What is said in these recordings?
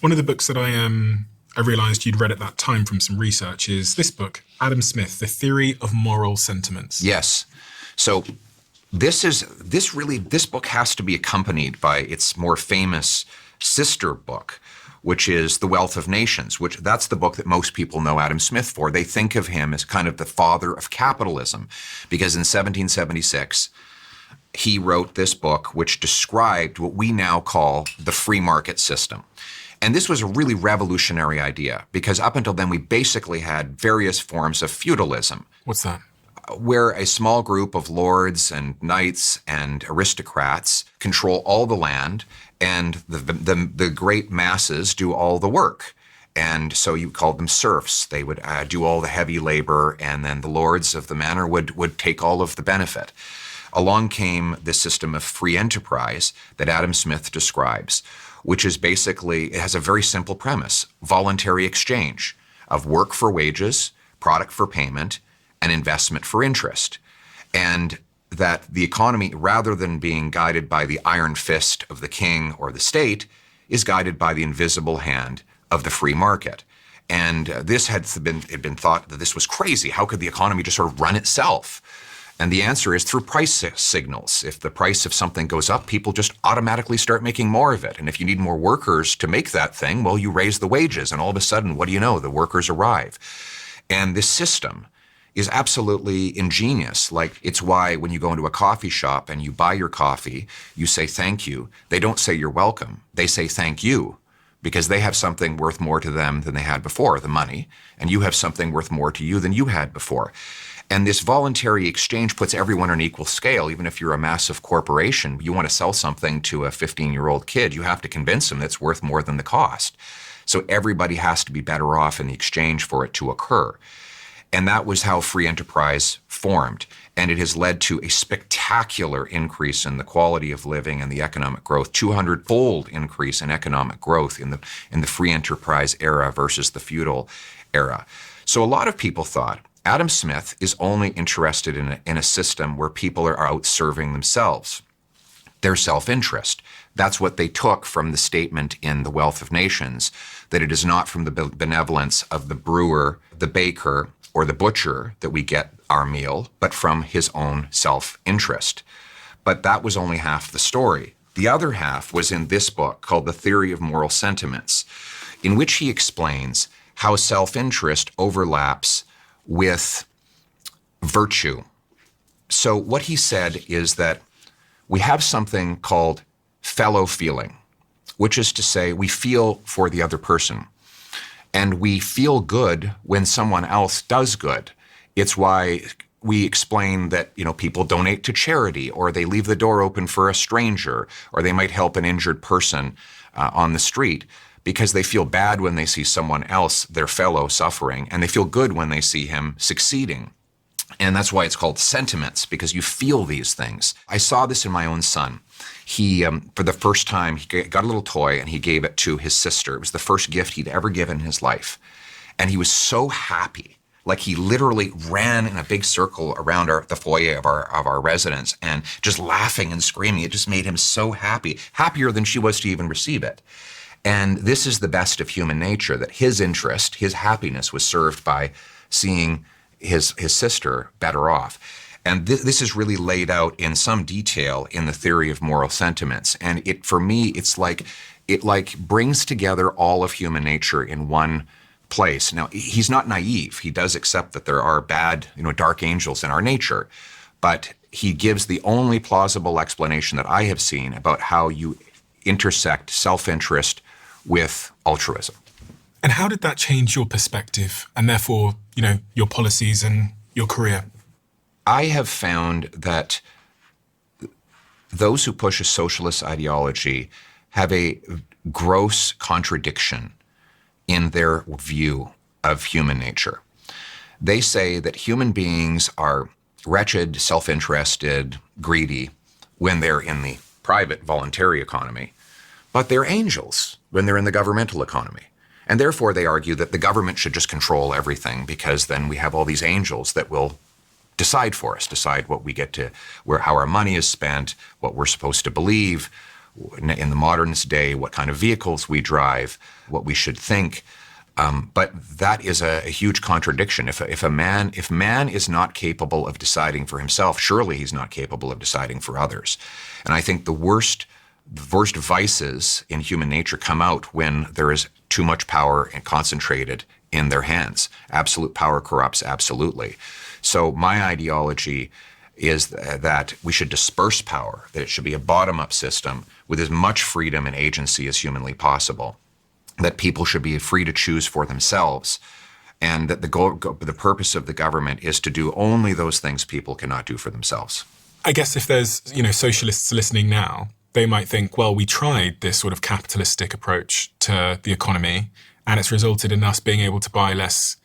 One of the books that I realised you'd read at that time from some research is this book, Adam Smith, The Theory of Moral Sentiments. Yes. So this book has to be accompanied by its more famous sister book, which is The Wealth of Nations, which that's the book that most people know Adam Smith for. They think of him as kind of the father of capitalism, because in 1776, he wrote this book which described what we now call the free market system. And this was a really revolutionary idea, because up until then we basically had various forms of feudalism. What's that? Where a small group of lords and knights and aristocrats control all the land, and the great masses do all the work. And so you called them serfs. They would do all the heavy labor, and then the lords of the manor would take all of the benefit. Along came this system of free enterprise that Adam Smith describes, which is basically, it has a very simple premise: voluntary exchange of work for wages, product for payment, and investment for interest. And that the economy, rather than being guided by the iron fist of the king or the state, is guided by the invisible hand of the free market. And this had been thought that this was crazy. How could the economy just sort of run itself? And the answer is through price signals. If the price of something goes up, people just automatically start making more of it. And if you need more workers to make that thing, well, you raise the wages. And all of a sudden, what do you know? The workers arrive. And this system is absolutely ingenious. Like, it's why when you go into a coffee shop and you buy your coffee, you say thank you. They don't say you're welcome. They say thank you, because they have something worth more to them than they had before, the money, and you have something worth more to you than you had before. And this voluntary exchange puts everyone on an equal scale. Even if you're a massive corporation, you want to sell something to a 15-year-old kid, you have to convince him it's worth more than the cost. So everybody has to be better off in the exchange for it to occur. And that was how free enterprise formed. And it has led to a spectacular increase in the quality of living and the economic growth, 200-fold increase in economic growth in the free enterprise era versus the feudal era. So a lot of people thought Adam Smith is only interested in a system where people are out serving themselves, their self-interest. That's what they took from the statement in The Wealth of Nations, that it is not from the benevolence of the brewer, the baker, or the butcher that we get our meal, but from his own self-interest. But that was only half the story. The other half was in this book called The Theory of Moral Sentiments, in which he explains how self-interest overlaps with virtue. So what he said is that we have something called fellow feeling, which is to say we feel for the other person. And we feel good when someone else does good. It's why we explain that, people donate to charity, or they leave the door open for a stranger, or they might help an injured person on the street, because they feel bad when they see someone else, their fellow, suffering, and they feel good when they see him succeeding. And that's why it's called sentiments, because you feel these things. I saw this in my own son. He, for the first time, he got a little toy and he gave it to his sister. It was the first gift he'd ever given in his life. And he was so happy. Like, he literally ran in a big circle around the foyer of our residence and just laughing and screaming. It just made him so happy, happier than she was to even receive it. And this is the best of human nature, that his interest, his happiness was served by seeing his sister better off. And this is really laid out in some detail in The Theory of Moral Sentiments. And for me, it brings together all of human nature in one place. Now, he's not naive. He does accept that there are bad, dark angels in our nature. But he gives the only plausible explanation that I have seen about how you intersect self-interest with altruism. And how did that change your perspective and therefore, your policies and your career? I have found that those who push a socialist ideology have a gross contradiction in their view of human nature. They say that human beings are wretched, self-interested, greedy when they're in the private, voluntary economy, but they're angels when they're in the governmental economy. And therefore, they argue that the government should just control everything, because then we have all these angels that will decide for us, decide what we get to, how our money is spent, what we're supposed to believe, in the modern day, what kind of vehicles we drive, what we should think. But that is a huge contradiction. If man is not capable of deciding for himself, surely he's not capable of deciding for others. And I think the worst vices in human nature come out when there is too much power and concentrated in their hands. Absolute power corrupts absolutely. So my ideology is that we should disperse power, that it should be a bottom-up system with as much freedom and agency as humanly possible, that people should be free to choose for themselves, and that the purpose of the government is to do only those things people cannot do for themselves. I guess if there's, socialists listening now, they might think, well, we tried this sort of capitalistic approach to the economy, and it's resulted in us being able to buy less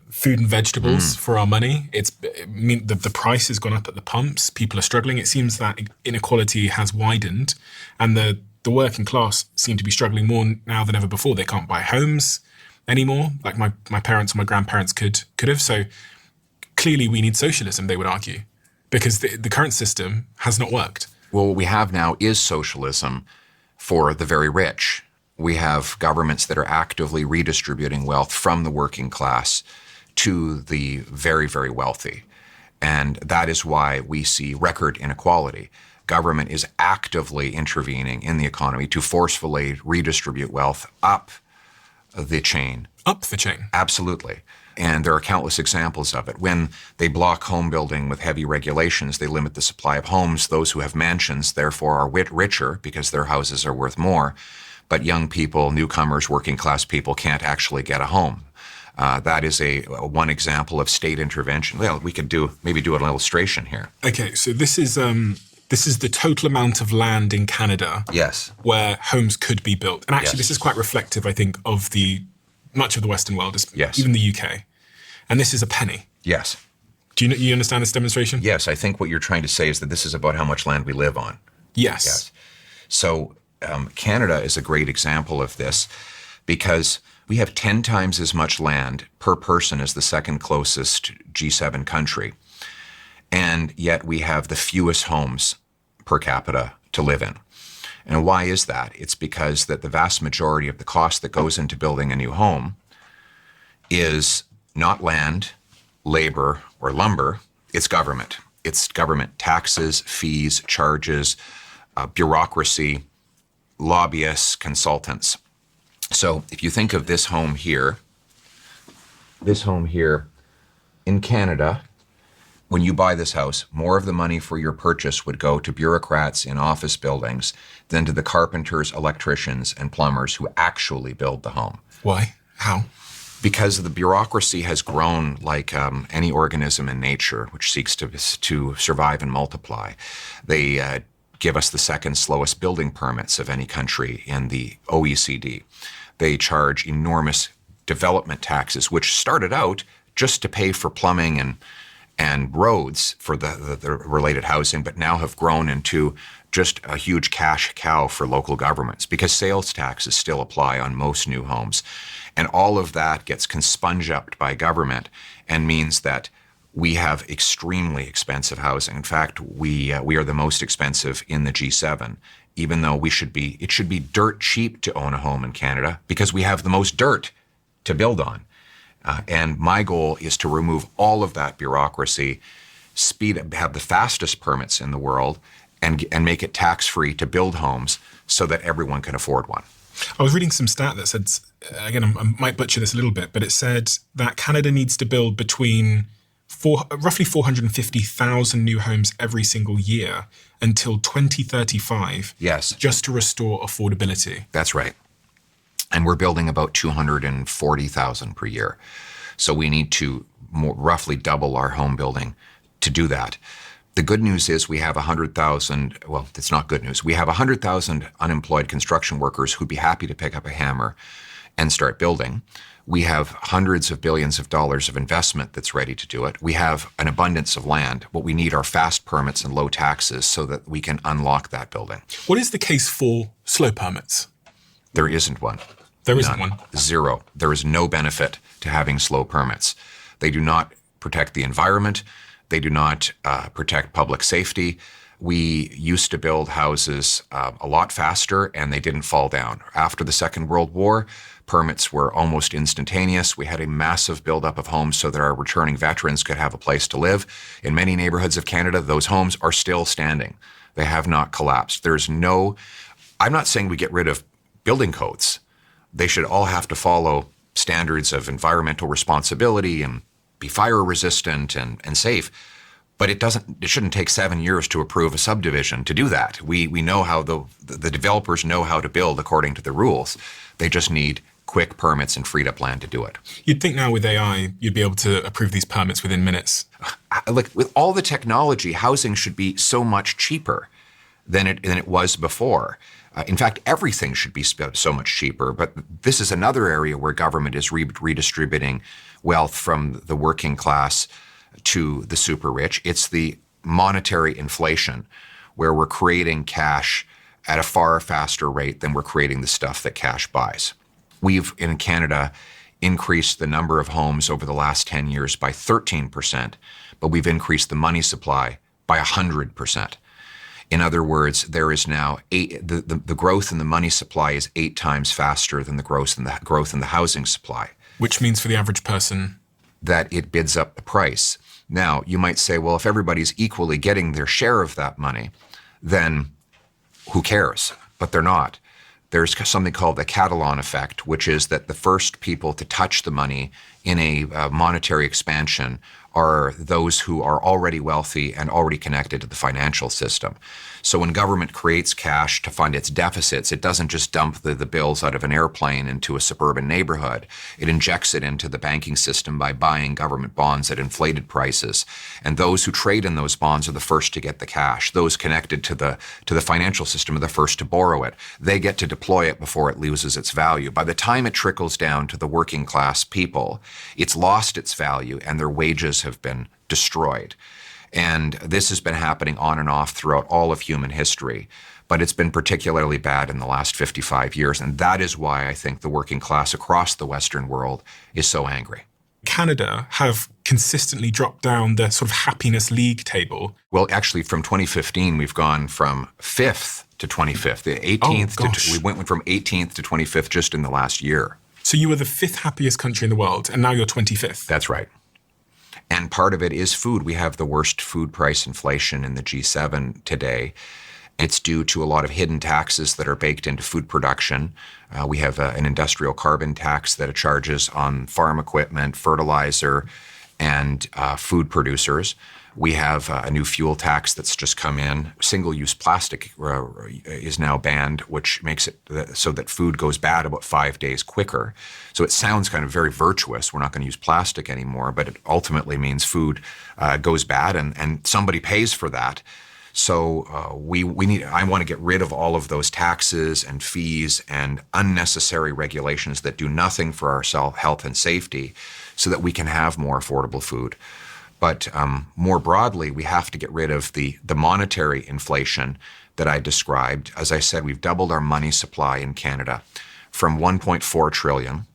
food and vegetables for our money. The price has gone up at the pumps. People are struggling. It seems that inequality has widened, and the working class seem to be struggling more now than ever before. They can't buy homes anymore, like my parents or my grandparents could have. So clearly we need socialism, they would argue, because the current system has not worked. Well, what we have now is socialism for the very rich. We have governments that are actively redistributing wealth from the working class to the very, very wealthy. And that is why we see record inequality. Government is actively intervening in the economy to forcefully redistribute wealth up the chain. Up the chain? Absolutely. And there are countless examples of it. When they block home building with heavy regulations, they limit the supply of homes. Those who have mansions, therefore, are richer because their houses are worth more. But young people, newcomers, working class people can't actually get a home. That is one example of state intervention. Well, we could maybe do an illustration here. Okay, so this is the total amount of land in Canada. Yes. Where homes could be built. And actually, Yes. This is quite reflective, I think, of much of the Western world, Yes. even the UK. And this is a penny. Yes. Do you understand this demonstration? Yes, I think what you're trying to say is that this is about how much land we live on. Yes. So Canada is a great example of this because we have 10 times as much land per person as the second closest G7 country. And yet we have the fewest homes per capita to live in. And why is that? It's because that the vast majority of the cost that goes into building a new home is not land, labor, or lumber. It's government. It's government taxes, fees, charges, bureaucracy, lobbyists, consultants. So if you think of this home here in Canada, when you buy this house, more of the money for your purchase would go to bureaucrats in office buildings than to the carpenters, electricians, and plumbers who actually build the home. Why? How? Because the bureaucracy has grown like any organism in nature, which seeks to survive and multiply. They give us the second slowest building permits of any country in the OECD. They charge enormous development taxes, which started out just to pay for plumbing and roads for the related housing, but now have grown into just a huge cash cow for local governments because sales taxes still apply on most new homes. And all of that gets sponged up by government and means that we have extremely expensive housing. In fact, we are the most expensive in the G7, even though it should be dirt cheap to own a home in Canada because we have the most dirt to build on. And my goal is to remove all of that bureaucracy, have the fastest permits in the world, and make it tax-free to build homes so that everyone can afford one. I was reading some stat that said, again, I might butcher this a little bit, but it said that Canada needs to build between roughly 450,000 new homes every single year until 2035. Yes. Just to restore affordability. That's right. And we're building about 240,000 per year. So we need to roughly double our home building to do that. The good news is we have 100,000, well, it's not good news. We have 100,000 unemployed construction workers who'd be happy to pick up a hammer and start building. We have hundreds of billions of dollars of investment that's ready to do it. We have an abundance of land. What we need are fast permits and low taxes so that we can unlock that building. What is the case for slow permits? There isn't one. There isn't one? Zero. There is no benefit to having slow permits. They do not protect the environment. They do not protect public safety. We used to build houses a lot faster, and they didn't fall down. After the Second World War, permits were almost instantaneous. We had a massive buildup of homes so that our returning veterans could have a place to live. In many neighborhoods of Canada, those homes are still standing. They have not collapsed. I'm not saying we get rid of building codes. They should all have to follow standards of environmental responsibility and be fire resistant and safe. But it shouldn't take 7 years to approve a subdivision to do that. We know how the developers know how to build according to the rules. They just need quick permits and freed up land to do it. You'd think now with AI, you'd be able to approve these permits within minutes. Like with all the technology, housing should be so much cheaper than it was before. In fact, everything should be so much cheaper. But this is another area where government is redistributing wealth from the working class to the super rich. It's the monetary inflation, where we're creating cash at a far faster rate than we're creating the stuff that cash buys. We've, in Canada, increased the number of homes over the last 10 years by 13%, but we've increased the money supply by 100%. In other words, there is now the growth in the money supply is 8 times faster than the growth in the housing supply. Which means for the average person that it bids up the price. Now, you might say, well, if everybody's equally getting their share of that money, then who cares? But they're not. There's something called the Catalan effect, which is that the first people to touch the money in a monetary expansion are those who are already wealthy and already connected to the financial system. So when government creates cash to fund its deficits, it doesn't just dump the bills out of an airplane into a suburban neighborhood. It injects it into the banking system by buying government bonds at inflated prices. And those who trade in those bonds are the first to get the cash. Those connected to the financial system are the first to borrow it. They get to deploy it before it loses its value. By the time it trickles down to the working class people, it's lost its value and their wages have been destroyed. And this has been happening on and off throughout all of human history, but it's been particularly bad in the last 55 years. And that is why I think the working class across the Western world is so angry. Canada have consistently dropped down the sort of happiness league table. Well, actually, from 2015, we've gone from 5th to 25th. The 18th we went from 18th to 25th just in the last year. So you were the 5th happiest country in the world, and now you're 25th. That's right. And part of it is food. We have the worst food price inflation in the G7 today. It's due to a lot of hidden taxes that are baked into food production. We have an industrial carbon tax that charges on farm equipment, fertilizer, and food producers. We have a new fuel tax that's just come in. Single-use plastic is now banned, which makes it so that food goes bad about 5 days quicker. So it sounds kind of very virtuous. We're not going to use plastic anymore, but it ultimately means food goes bad, and somebody pays for that. So I want to get rid of all of those taxes and fees and unnecessary regulations that do nothing for our health and safety so that we can have more affordable food. But more broadly, we have to get rid of the monetary inflation that I described. As I said, we've doubled our money supply in Canada from 1.4 trillion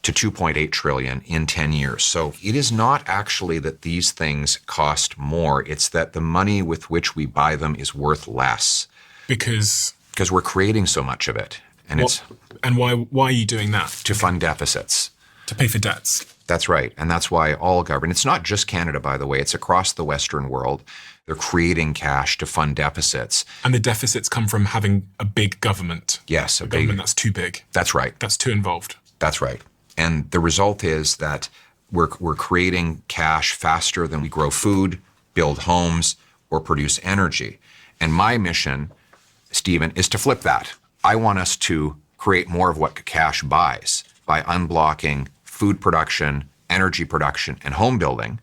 to 2.8 trillion in 10 years. So it is not actually that these things cost more. It's that the money with which we buy them is worth less. Because we're creating so much of it. And why are you doing that? To fund deficits. To pay for debts. That's right. And that's why all government, it's not just Canada, by the way, it's across the Western world. They're creating cash to fund deficits. And the deficits come from having a big government. Yes. A government that's too big. That's right. That's too involved. That's right. And the result is that we're creating cash faster than we grow food, build homes, or produce energy. And my mission, Stephen, is to flip that. I want us to create more of what cash buys by unblocking food production, energy production, and home building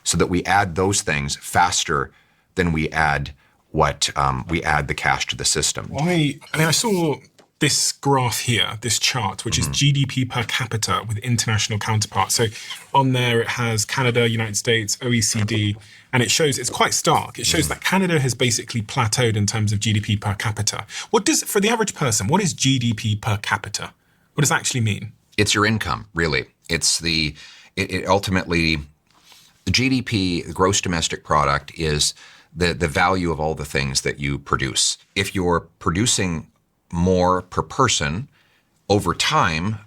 so that we add those things faster than we add the cash to the system. I saw this graph here, this chart, which is GDP per capita with international counterparts. So on there it has Canada, United States, OECD, and it shows, it's quite stark. It shows that Canada has basically plateaued in terms of GDP per capita. For the average person, what is GDP per capita? What does that actually mean? It's your income, really. It's it ultimately, the GDP, the gross domestic product, is the value of all the things that you produce. If you're producing more per person, over time,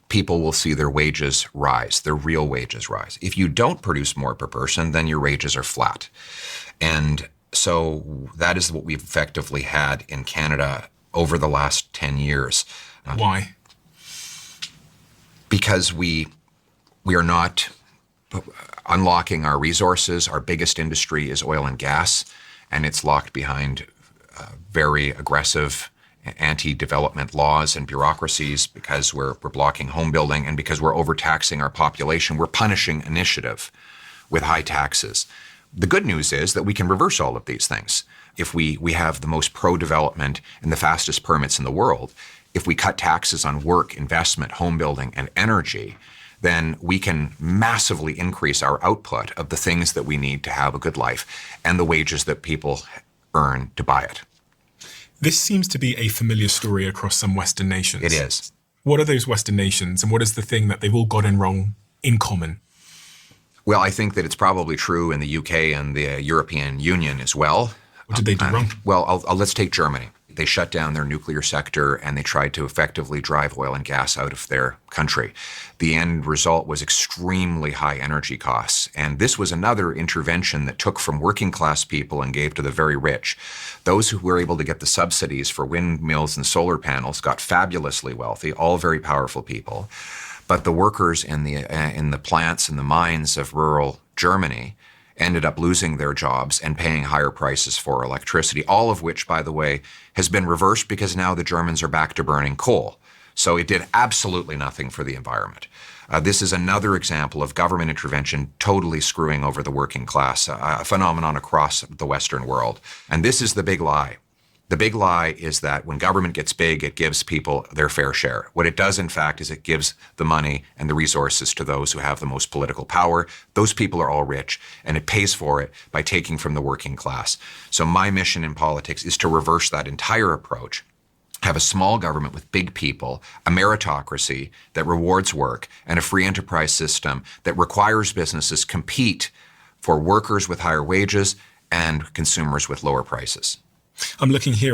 people will see their wages rise, their real wages rise. If you don't produce more per person, then your wages are flat. And so that is what we've effectively had in Canada over the last 10 years. Why? Because we are not unlocking our resources. Our biggest industry is oil and gas, and it's locked behind very aggressive anti-development laws and bureaucracies because we're blocking home building, and because we're overtaxing our population. We're punishing initiative with high taxes. The good news is that we can reverse all of these things. If we have the most pro-development and the fastest permits in the world, if we cut taxes on work, investment, home building, and energy, then we can massively increase our output of the things that we need to have a good life and the wages that people earn to buy it. This seems to be a familiar story across some Western nations. It is. What are those Western nations, and what is the thing that they've all gotten wrong in common? Well, I think that it's probably true in the UK and the European Union as well. What did they do wrong? Well, let's take Germany. They shut down their nuclear sector and they tried to effectively drive oil and gas out of their country. The end result was extremely high energy costs. And this was another intervention that took from working class people and gave to the very rich. Those who were able to get the subsidies for windmills and solar panels got fabulously wealthy, all very powerful people. But the workers in the plants and the mines of rural Germany ended up losing their jobs and paying higher prices for electricity, all of which, by the way, has been reversed because now the Germans are back to burning coal. So it did absolutely nothing for the environment. This is another example of government intervention totally screwing over the working class, a phenomenon across the Western world. And this is the big lie. The big lie is that when government gets big, it gives people their fair share. What it does, in fact, is it gives the money and the resources to those who have the most political power. Those people are all rich, and it pays for it by taking from the working class. So my mission in politics is to reverse that entire approach, have a small government with big people, a meritocracy that rewards work, and a free enterprise system that requires businesses compete for workers with higher wages and consumers with lower prices. I'm looking here